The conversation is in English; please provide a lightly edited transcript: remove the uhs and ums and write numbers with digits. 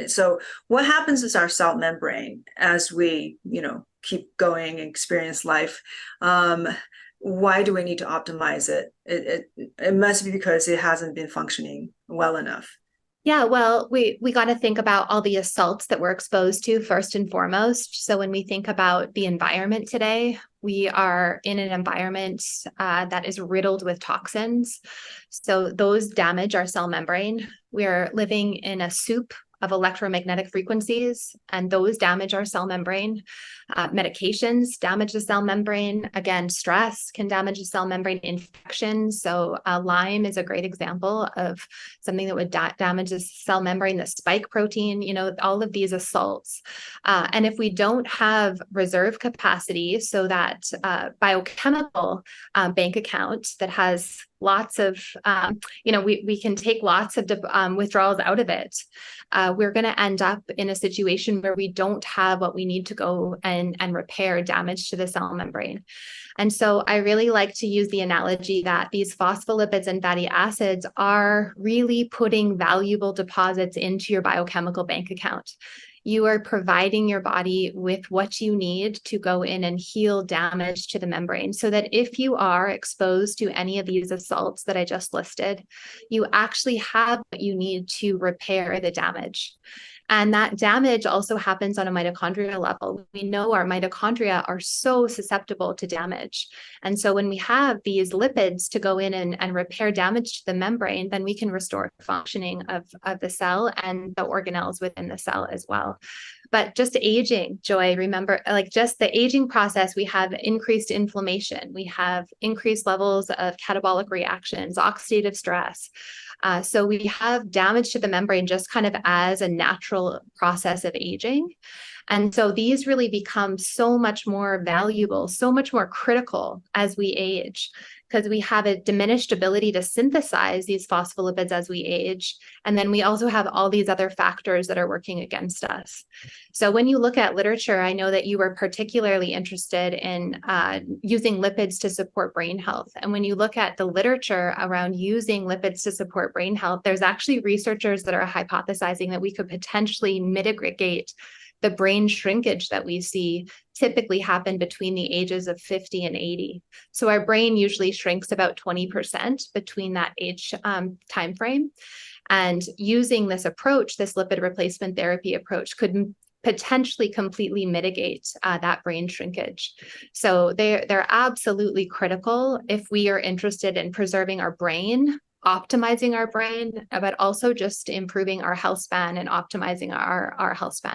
So what happens is our cell membrane as we, keep going and experience life. Why do we need to optimize it? It must be because it hasn't been functioning well enough. Yeah, well, we got to think about all the assaults that we're exposed to first and foremost. So when we think about the environment today, we are in an environment that is riddled with toxins. So those damage our cell membrane. We are living in a soup of electromagnetic frequencies, and those damage our cell membrane. Medications damage the cell membrane. Again, stress can damage the cell membrane. Infection. So Lyme is a great example of something that would damage the cell membrane, the spike protein, all of these assaults. And if we don't have reserve capacity, so that biochemical bank account that has lots of, we can take lots of withdrawals out of it. We're going to end up in a situation where we don't have what we need to go and repair damage to the cell membrane. And so I really like to use the analogy that these phospholipids and fatty acids are really putting valuable deposits into your biochemical bank account. You are providing your body with what you need to go in and heal damage to the membrane, so that if you are exposed to any of these assaults that I just listed, you actually have what you need to repair the damage. And that damage also happens on a mitochondrial level. We know our mitochondria are so susceptible to damage. And so when we have these lipids to go in and repair damage to the membrane, then we can restore functioning of the cell and the organelles within the cell as well. But just aging, Joy, remember, like just the aging process, we have increased inflammation, we have increased levels of catabolic reactions, oxidative stress. So we have damage to the membrane just kind of as a natural process of aging. And so these really become so much more valuable, so much more critical as we age, because we have a diminished ability to synthesize these phospholipids as we age. And then we also have all these other factors that are working against us. So when you look at literature, I know that you were particularly interested in using lipids to support brain health. And when you look at the literature around using lipids to support brain health, there's actually researchers that are hypothesizing that we could potentially mitigate the brain shrinkage that we see typically happen between the ages of 50 and 80. So our brain usually shrinks about 20% between that age time frame. And using this approach, this lipid replacement therapy approach, could potentially completely mitigate that brain shrinkage. So they're absolutely critical if we are interested in preserving our brain, optimizing our brain, but also just improving our health span and optimizing our health span.